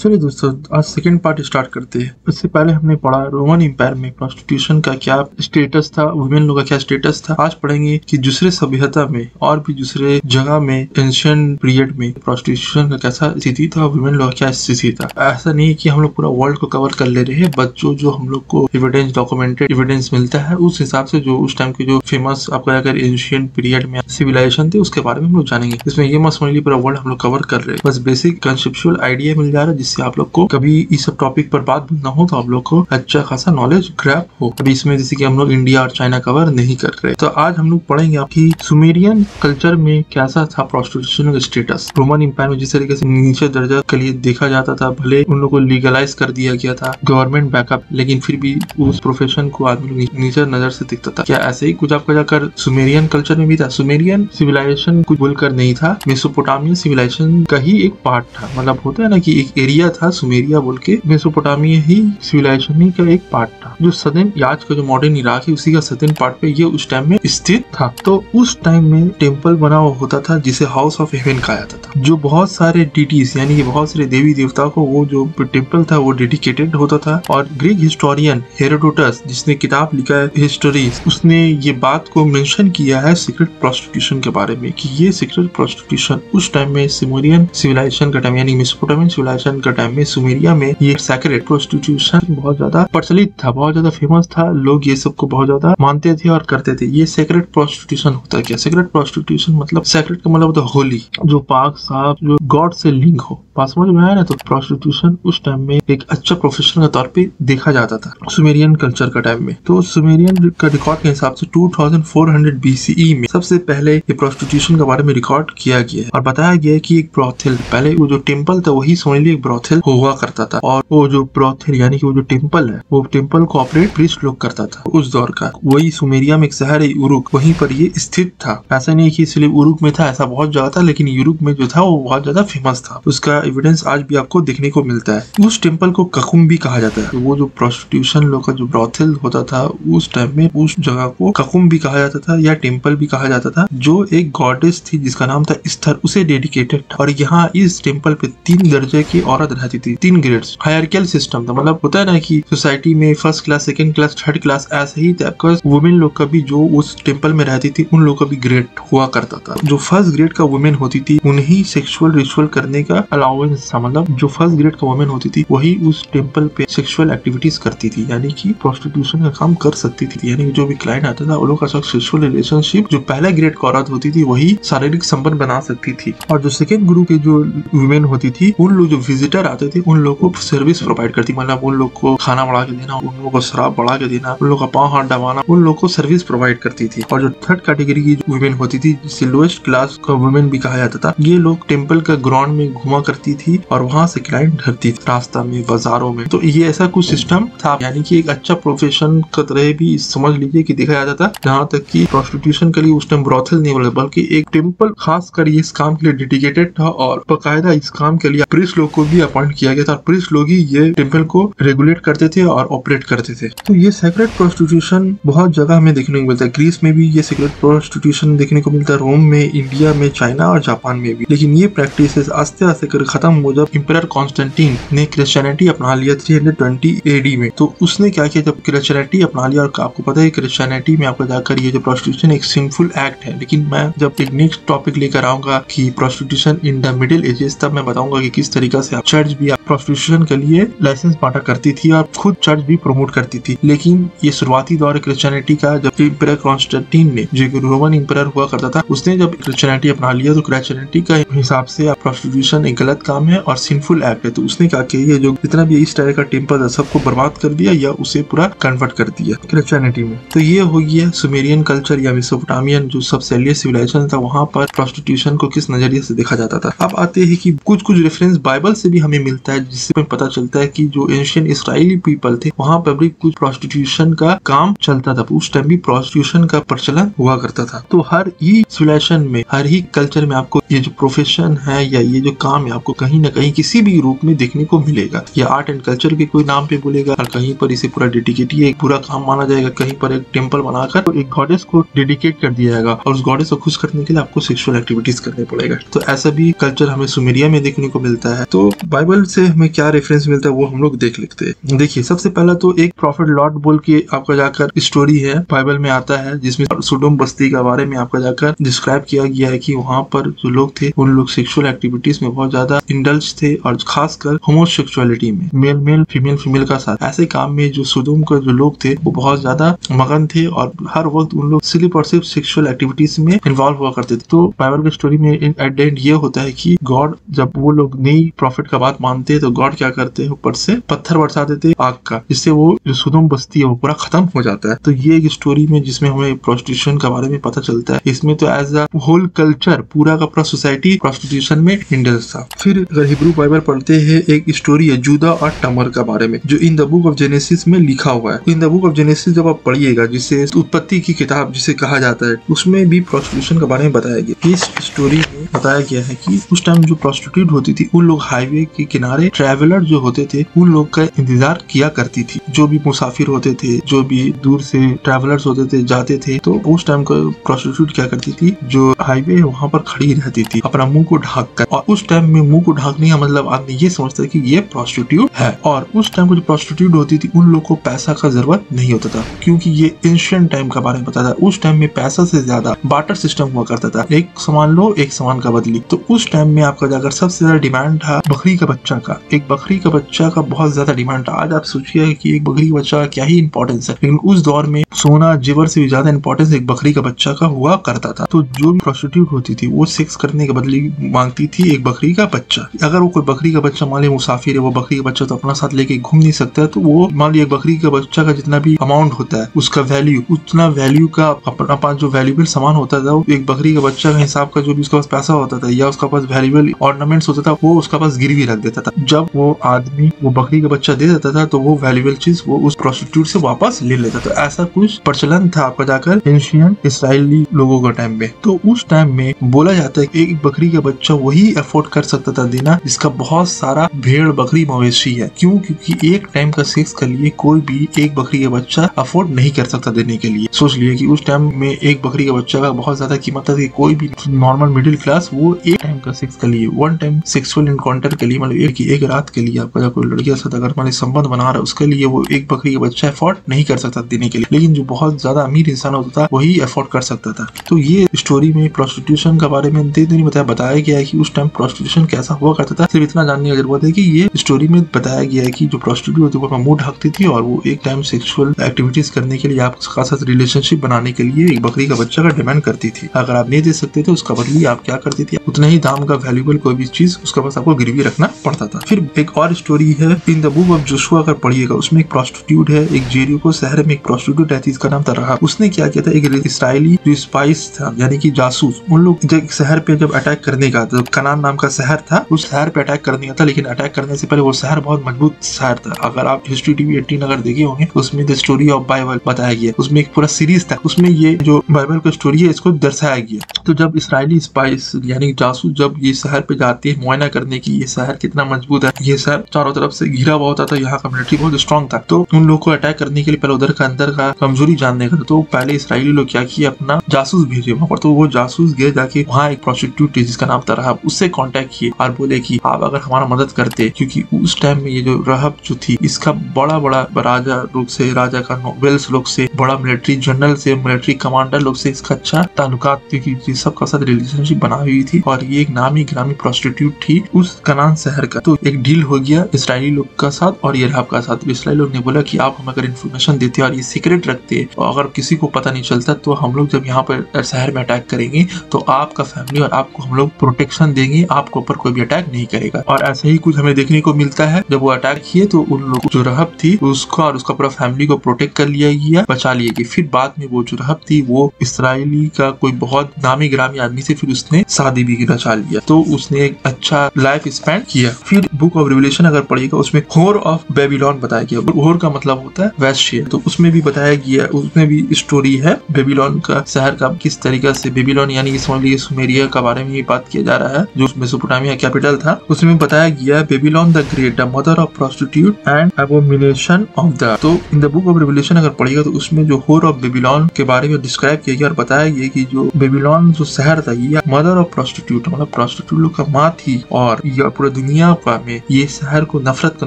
चलिए दोस्तों, आज सेकंड पार्ट स्टार्ट करते हैं। इससे पहले हमने पढ़ा रोमन एम्पायर में प्रोस्टिट्यूशन का क्या स्टेटस था, वुमेन लोग का क्या स्टेटस था। आज पढ़ेंगे कि दूसरे सभ्यता में और भी दूसरे जगह में एंशिएंट पीरियड में प्रोस्टिट्यूशन का कैसा स्थिति था, वुमेन लोग का क्या स्थिति था। ऐसा नहीं कि हम लोग पूरा वर्ल्ड को कवर कर ले रहे हैं, बट जो हम लोग को एविडेंस, डॉक्यूमेंटेड एविडेंस मिलता है, उस हिसाब से जो उस टाइम के जो फेमस आपका अगर एंशिएंट पीरियड में सिविलाइजेशन थे उसके बारे में हम लोग जानेंगे। इसमें ये मत समझिए पूरा वर्ल्ड हम लोग कवर कर रहे हैं, बस बेसिक कंसेप्चुअल आइडिया मिल जा रहा है जिससे आप लोग को कभी इस सब टॉपिक पर बात बोलना हो तो आप लोग को अच्छा खासा नॉलेज ग्रैब हो। अभी इसमें जैसे कि हम लोग इंडिया और चाइना कवर नहीं कर रहे, तो आज हम लोग पढ़ेंगे आपकी सुमेरियन कल्चर में कैसा था प्रोस्टिट्यूशन का स्टेटस। रोमन एम्पायर में जिस तरीके से नीचे दर्जा के लिए देखा जाता था, भले उन लोग को लीगलाइज कर दिया गया था, गवर्नमेंट बैकअप, लेकिन फिर भी उस प्रोफेशन को आदमी नीचे नजर से दिखता था। क्या ऐसे ही कुछ आपका जाकर सुमेरियन कल्चर में भी था? सुमेरियन सिविलाइजेशन कुछ बोलकर नहीं था, मेसोपोटामियन सिविलाइजेशन का ही एक पार्ट था। मतलब होता है ना कि एक एरिया था सुमेरिया बोल के, मेसोपोटामिया ही सिविलाइजेशन का एक पार्ट था। जो सदर्न आज का जो मॉडर्न इराक है उसी का सदर्न पार्ट पे ये उस टाइम में स्थित था। तो उस टाइम में टेम्पल बना होता था जिसे हाउस ऑफ हेवन कहा जाता था, जो बहुत सारे डीटीज यानी कि बहुत सारे देवी देवताओं को वो जो टेम्पल था वो डेडिकेटेड होता था। और ग्रीक हिस्टोरियन हेरोडोटस जिसने किताब लिखा है हिस्ट्री, उसने ये बात को मेंशन किया है सीक्रेट प्रोस्टिट्यूशन के बारे में कि ये सीक्रेट प्रोस्टिट्यूशन उस टाइम में सुमेरियन सिविलाइजेशन का टाइम यानी मेसोपोटामियन सिविलाइजेशन का टाइम में सुमेरिया में ये सेक्रेट प्रोस्टिट्यूशन बहुत ज्यादा प्रचलित था, बहुत ज्यादा फेमस था। लोग ये सब को बहुत ज्यादा मानते थे और करते थे। ये सेक्रेट प्रोस्टिट्यूशन होता है क्या? सेक्रेट प्रोस्टिट्यूशन मतलब सेक्रेट का मतलब होता है होली, जो पाक साफ, जो गॉड से लिंक हो। बात समझ में आया ना? तो प्रोस्टिट्यूशन उस टाइम में एक अच्छा प्रोफेशन के तौर पे देखा जाता था सुमेरियन कल्चर का टाइम में। तो सुमेरियन का रिकॉर्ड के हिसाब से 2400 BCE में सबसे पहले ये प्रोस्टिट्यूशन के बारे में रिकॉर्ड किया गया है और बताया गया है कि एक ब्रोथेल, पहले वो जो टेम्पल था वही समझ लीजिए एक ब्रोथेल हुआ करता था। और वो जो ब्रोथेल यानी कि वो जो टेम्पल है, वो टेम्पल को ऑपरेट प्रीस्ट लोग करता था उस दौर का। वही सुमेरिया में एक शहर है उरुक, वहीं पर ये स्थित था। ऐसा नहीं कि सिर्फ उरुक में था, ऐसा बहुत जगह था, लेकिन उरुक में जो था वो बहुत ज्यादा फेमस था। उसका एविडेंस आज भी आपको देखने को मिलता है। उस टेम्पल को ककुम भी कहा जाता है। तो वो जो प्रोस्टिट्यूशन लोग का जो ब्रोथेल होता था उस टाइम में, उस जगह को ककुम भी कहा जाता था या टेम्पल भी कहा जाता था, जो एक गॉडेस थी जिसका नाम था स्थर, उसे डेडिकेटेड था। और यहाँ इस टेम्पल पे 3 दर्जे की औरत रहती थी, 3 ग्रेड्स, हायरार्कियल सिस्टम था। मतलब होता है ना कि सोसाइटी में first class, second class, third class, ऐसे ही था। वुमेन लोग का भी जो उस टेम्पल में रहती थी उन लोग का भी ग्रेड हुआ करता था। जो फर्स्ट ग्रेड का वुमेन होती थी उन्हीं सेक्सुअल रिचुअल करने का अलाउंस था। मतलब जो फर्स्ट ग्रेड का वुमेन होती थी वही उस टेम्पल पे सेक्सुअल एक्टिविटीज करती थी, यानी कि प्रोस्टिट्यूशन का काम कर सकती थी। यानी कि जो भी क्लाइंट आता था उन लोग का सेक्सुअल रिलेशनशिप, जो पहला ग्रेड का औरत होती थी वही शारीरिक संबंध बना सकती थी। और जो सेकंड ग्रुप की जो वुमेन होती थी, उन लोग जो विजिटर आते थे उन लोग को सर्विस प्रोवाइड करती, मतलब उन लोग को खाना बढ़ा के देना, उन लोग को शराब बढ़ा के देना, उन लोग का पाँव हाथ दबाना, उन लोग को सर्विस प्रोवाइड करती थी। और जो थर्ड कैटेगरी की वुमेन होती थी, जिसे लोएस्ट क्लास का वुमेन भी कहा जाता था, ये लोग टेम्पल का ग्राउंड में घुमा करती थी और वहाँ से क्लाइंट ढरती थी रास्ता में, बाजारों में। तो ये ऐसा कुछ सिस्टम था, यानी कि एक अच्छा प्रोफेशन का तरह भी समझ लीजिए कि देखा जाता था। जहाँ तक कि प्रोस्टिट्यूशन के लिए उस टाइम ब्रोथल नहीं बोले, बल्कि एक टेम्पल खास कर इस काम के लिए डेडिकेटेड था और बकायदा इस काम के लिए प्रीस्ट लोग को भी अपॉइंट किया गया था। प्रीस्ट लोग ही ये टेम्पल को रेगुलेट करते थे और ऑपरेट करते थे। तो ये सेक्रेट प्रोस्टिट्यूशन बहुत जगह हमें देखने को मिलता है। ग्रीस में भी ये सेक्रेट प्रोस्टिट्यूशन देखने को मिलता है, रोम में, इंडिया में, चाइना और जापान में भी। लेकिन ये प्रैक्टिसेस आस्ते आस्ते कर खत्म हो जब इंपरर कॉन्स्टेंटाइन ने क्रिश्चियनिटी अपना लिया 320 AD में। तो उसने क्या किया, जब क्रिश्चियनिटी अपना लिया, और आपको पता है क्रिश्चियनिटी में आपको जाकर ये जो प्रोस्टिट्यूशन एक सिंफुल एक्ट है। लेकिन मैं जब एक नेक्स्ट टॉपिक लेकर आऊंगा कि prostitution in the middle ages, तब मैं बताऊंगा कि किस तरीका से चर्च भी प्रोस्टिट्यूशन के लिए लाइसेंस बांटा करती थी और खुद चर्च भी प्रमोट करती थी। लेकिन ये शुरुआती दौर क्रिश्चियनिटी का, जब इंपरर कॉन्स्टेंटाइन ने, जो रोमन इंपरर हुआ करता था, उसने जब क्रिश्चियनिटी अपना लिया तो क्रिश्चियनिटी का हिसाब से प्रोस्टिट्यूशन एक गलत काम है और सिंफुल एक्ट है। तो उसने क्या किया, ये जो जितना भी इस तरह का टेम्पल है सबको बर्बाद कर दिया या उसे पूरा कन्वर्ट कर दिया क्रिश्चियनिटी में। तो ये हो गया सुमेरियन कल्चर या मेसोपोटामियन जो सबसे अर्लीस्ट सिविलाइजेशन था, वहाँ पर प्रोस्टिट्यूशन को किस नजरिए से देखा जाता था। अब आते हैं कि कुछ रेफरेंस बाइबल से भी हमें मिलता है, जिससे हमें पता चलता है कि जो एंशिएंट इसराइली पीपल थे वहाँ पर भी कुछ प्रोस्टिट्यूशन का काम चलता था। उस टाइम भी प्रोस्टिट्यूशन का प्रचलन हुआ करता था। तो हर ही सिविलाइजेशन में, हर ही कल्चर में आपको ये जो प्रोफेशन है या ये जो काम है आपको आपको कहीं ना कहीं किसी भी रूप में देखने को मिलेगा। या आर्ट एंड कल्चर के कोई नाम पे बोलेगा और कहीं पर इसे पूरा डेडिकेट एक पूरा काम माना जाएगा, कहीं पर एक टेम्पल बनाकर एक गॉडेस को डेडिकेट कर दिया जाएगा और उस गॉडेस को खुश करने के लिए आपको सेक्सुअल एक्टिविटीज करने पड़ेगा। तो ऐसा भी कल्चर हमें सुमेरिया में देखने को मिलता है। तो बाइबल से हमें क्या रेफरेंस मिलता है वो हम लोग देख लेते हैं। देखिए, सबसे पहला तो एक प्रॉफिट लॉट बोल के आपका जाकर स्टोरी है बाइबल में आता है, जिसमें सोडोम बस्ती के बारे में आपका जाकर डिस्क्राइब किया गया है कि वहाँ पर जो लोग थे उन लोग सेक्सुअल एक्टिविटीज में बहुत ज्यादा इंडल्ज थे और खासकर होमोसेक्सुअलिटी में, मेल मेल फीमेल फीमेल का साथ, ऐसे काम में जो सोडोम के जो लोग थे वो बहुत ज्यादा मगन थे और हर वक्त उन लोग सिर्फ और सिर्फ सेक्सुअल एक्टिविटीज में इन्वॉल्व हुआ करते थे। तो बाइबल की स्टोरी में एट द एंड ये होता है कि गॉड जब वो लोग नई प्रॉफिट का बात मानते हैं तो गॉड क्या करते हैं, ऊपर से पत्थर बरसा देते आग का, जिससे वो जो सोडोम बस्ती है वो पूरा खत्म हो जाता है। तो ये एक स्टोरी में जिसमें हमें प्रोस्टिट्यूशन के बारे में पता चलता है। इसमें तो एज अ होल कल्चर पूरा का पूरा सोसाइटी प्रोस्टिट्यूशन में इंडल्ज था। फिर अगर हिब्रू बाइबल पढ़ते हैं, एक स्टोरी है जूदा और टमर का बारे में जो इन द बुक ऑफ जेनेसिस में लिखा हुआ है। इन द बुक ऑफ जेनेसिस जब आप पढ़िएगा, जिसे उत्पत्ति की किताब जिसे कहा जाता है, उसमें भी प्रोस्टिट्यूशन के बारे में बताया गया। इस स्टोरी में बताया गया है कि उस टाइम जो प्रोस्टिट्यूट होती थी उन लोग हाईवे के किनारे ट्रैवलर जो होते थे उन लोग का इंतजार किया करती थी। जो भी मुसाफिर होते थे, जो भी दूर से ट्रैवलर्स होते थे जाते थे, तो उस टाइम को प्रोस्टिट्यूट क्या करती थी, जो हाईवे वहाँ पर खड़ी रहती थी अपना मुंह को ढाक कर। और उस टाइम में मुंह को ढाकने का मतलब आदमी ये समझता है कि ये प्रोस्टिट्यूट है। और उस टाइम को जो प्रोस्टिट्यूट होती थी उन लोग को पैसा का जरूरत नहीं होता था, क्योंकि ये एंशिएंट टाइम का बारे में बताता है। उस टाइम में पैसा से ज्यादा बार्टर सिस्टम हुआ करता था, एक सामान लो एक सामान का बदली। तो उस टाइम में आपका जाकर सबसे ज्यादा डिमांड था बकरी का बच्चा का। एक बकरी का बच्चा का बहुत ज्यादा डिमांड था। आज आप सोचिए कि एक बकरी का बच्चा का क्या ही इंपॉर्टेंस है, लेकिन उस दौर में सोना जेवर से भी ज्यादा इंपॉर्टेंस एक बकरी का बच्चा का हुआ करता था। तो जो भी प्रोस्टिट्यूट होती थी वो सेक्स करने के बदले मांगती थी एक बकरी का बच्चा। अगर वो कोई बकरी का बच्चा मान ली मुसाफिर है, वो बकरी का बच्चा तो अपना साथ लेके घूम नहीं सकता, तो वो मान ली एक बकरी का बच्चा का जितना भी अमाउंट होता है उसका वैल्यू, उतना वैल्यू का अपना पास जो वैल्यूबल सामान होता था, वो एक बकरी का बच्चा का हिसाब का जो भी उसके पास पैसा होता था या उसका पास वैल्यूबल ऑर्नामेंट्स होता था, वो उसका पास गिरवी रख देता था। जब वो आदमी वो बकरी का बच्चा दे देता था तो वो वैल्यूबल चीज वो उस प्रोस्टिट्यूट से वापस ले लेता था। ऐसा कुछ प्रचलन था आपका जाकर एंशिएंट इसराइली लोगों का टाइम में। तो उस टाइम में बोला जाता है कि एक बकरी का बच्चा वही अफोर्ड कर सकता था देना जिसका बहुत सारा भेड़ बकरी मवेशी है। क्यों? क्योंकि एक टाइम का सेक्स के लिए कोई भी एक बकरी का बच्चा अफोर्ड नहीं कर सकता देने के लिए। सोच लिए कि उस टाइम में एक बकरी का बच्चा का बहुत ज्यादा कीमत था कि कोई भी नॉर्मल मिडिल क्लास वो एक टाइम का सेक्स के लिए, वन टाइम सेक्सुअल इनकाउंटर के लिए, मतलब एक रात के लिए आपका कोई लड़की के साथ अगर मान संबंध बना रहा है उसके लिए वो एक बकरी का बच्चा अफोर्ड नहीं कर सकता देने के लिए। लेकिन जो बहुत ज्यादा अमीर इंसान होता था वही अफोर्ड कर सकता था। तो ये स्टोरी में प्रोस्टिट्यूशन के बारे में नहीं बताया गया है कि उस टाइम प्रोस्टिट्यूशन कैसा हुआ करता था। सिर्फ इतना जानने की जरूरत है कि ये स्टोरी में बताया गया है कि जो प्रोस्टिट्यूट होती है वो अपना मुंह ढकती थी और वो एक टाइम सेक्सुअल एक्टिविटीज करने के लिए आपके साथ रिलेशनशिप बनाने के लिए एक बकरी का बच्चा का डिमांड करती थी। अगर आप नहीं दे सकते थे उसका बदली आप क्या करती थी, उतना ही दाम का वैल्यूबल कोई भी चीज उसके पास आपको गिरवी रखना पड़ता था। फिर एक और स्टोरी है इन द बुक ऑफ जोशुआ, अगर पढ़िएगा उसमें एक प्रोस्टिट्यूट है, एक जेरिको शहर में एक प्रोस्टिट्यूट रहती, इसका नाम था राहाब। उसने क्या किया था, एक इसराइली जो स्पाइस था यानी कि जासूस, उन लोग जब शहर पे जब अटैक करने का था, कनान नाम का शहर था, उस शहर पे अटैक करने का था, लेकिन अटैक करने से पहले वो शहर बहुत मजबूत शहर था। अगर आप हिस्ट्री टीवी 18 अगर देखे होंगे उसमें द स्टोरी ऑफ बाइबल बताया गया, उसमें एक पूरा सीरीज था, उसमें ये जो बाइबल का स्टोरी है इसको दर्शाया गया। तो जब इसराइली स्पाइस यानी जासूस जब ये शहर पे जाते हैं मुआयना करने की ये शहर कितना मजबूत है, ये शहर चारों तरफ से घिरा हुआ होता था, यहाँ का मिलिट्री बहुत स्ट्रॉन्ग था, तो उन लोग को अटैक करने के लिए पहले उधर का अंदर का कमजोरी जानने का, तो पहले इसराइली लोग क्या किए, अपना जासूस भेजे वहाँ पर। तो वो जासूस गए जाके वहाँ एक प्रोस्टिट्यूट थी जिसका नाम था राहाब, उससे कांटेक्ट किए और बोले कि आप अगर हमारा मदद करते, क्योंकि उस टाइम में ये जो राहाब जो थी इसका बड़ा राजा लोग से, राजा का नोबेल्स लोग से, बड़ा मिलिट्री जनरल से, मिलिट्री कमांडर लोग से इसका अच्छा ताल्लुकात थी, क्योंकि सबका साथ रिलेशनशिप बना हुई थी और ये एक नामी ग्रामी प्रोस्टिट्यूट थी उस कनान शहर का। तो एक डील हो गया इसराइली लोग का साथ और ये राहाब का साथ। इसराइली लोग ने बोला कि आप हम अगर इन्फॉर्मेशन देते और ये सीक्रेट रखते और अगर किसी को पता नहीं चलता तो हम लोग जब यहाँ पर शहर में अटैक करेंगे तो आपका फैमिली और आपको हम लोग प्रोटेक्शन देंगे, आपके ऊपर कोई भी अटैक नहीं करेगा। और ऐसा ही कुछ हमें देखने को मिलता है, जब वो अटैक किए तो उन लोग जो राहाब थी उसका और उसका पूरा फैमिली को प्रोटेक्ट कर लिया गया, बचा लिया गया। फिर बाद में वो जो राहाब थी वो इसराइली का कोई बहुत नामी ग्रामी आदमी से फिर उसने शादी भी रचा लिया, तो उसने एक अच्छा लाइफ स्पेंड किया। फिर बुक ऑफ रिवलेशन अगर पढ़िएगा उसमें होर ऑफ बेबीलोन बताया गया। होर का मतलब होता है वैश्य, तो उसमें भी बताया गया, उसमें भी स्टोरी है बेबीलोन का शहर का, किस तरीके से बेबीलोन यानी कि समझ लीजिए सुमेरिया के बारे में ही बात किया जा रहा है, जो मेसोपोटामिया कैपिटल था, उसमें बताया गया है Babylon the great, the mother of prostitute and abomination of the. तो in the book of Revelation अगर पढ़िएगा तो उसमें जो होर ऑफ बेबीलोन के बारे में डिस्क्राइब किया गया और बताया गया कि जो बेबीलोन जो शहर था ये मदर ऑफ प्रोस्टिट्यूट, मतलब प्रोस्टिट्यूट लोग का माँ थी, और यह पूरी दुनिया में ये शहर को नफरत की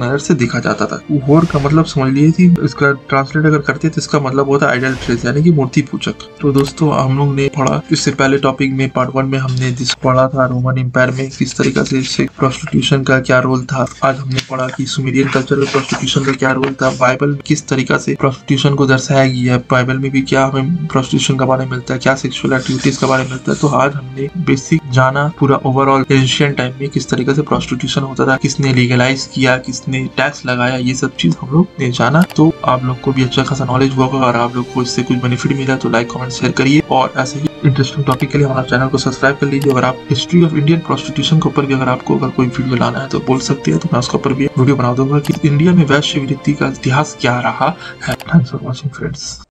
नजर से देखा जाता था। होर का मतलब समझ लिए थी, इसका ट्रांसलेट अगर करते तो इसका मतलब होता है आइडोलेट्रिस, यानी कि मूर्ति पूजक। तो दोस्तों हम लोग ने पढ़ा, इससे पहले टॉपिक में पार्ट 1 में हमने जिस पढ़ा था रोमन एम्पायर में किस तरीके से प्रोस्टिट्यूशन का क्या रोल था। आज हमने पढ़ा कि सुमेरियन कल्चर में प्रोस्टिट्यूशन का क्या रोल था, बाइबल में किस तरीका से प्रोस्टिट्यूशन को दर्शाया गया है, बाइबल में भी क्या हमें प्रोस्टिट्यूशन के बारे में मिलता है, क्या सेक्सुअल एक्टिविटीज के बारे में मिलता है। तो आज हमने बेसिक जाना पूरा ओवरऑल एशियन टाइम में किस तरीके से प्रोस्टिट्यूशन होता था, किसने लीगलाइज किया, किसने टैक्स लगाया, ये सब चीज हम लोग ने जाना। तो आप लोग को भी अच्छा खासा नॉलेज हुआ होगा और आप लोग को इससे कुछ बेनिफिट मिला तो लाइक कमेंट शेयर करिए, और ऐसे ही इंटरेस्टिंग टॉपिक के लिए हमारा चैनल को सब्सक्राइब कर लीजिए। अगर आप हिस्ट्री ऑफ इंडियन प्रोस्टिट्यूशन के ऊपर भी अगर आपको अगर कोई वीडियो लाना है तो बोल सकते हैं, तो मैं उसके ऊपर भी वीडियो बना दूंगा कि इंडिया में वैश्य वृत्ति का इतिहास क्या रहा है। Thanks for watching friends.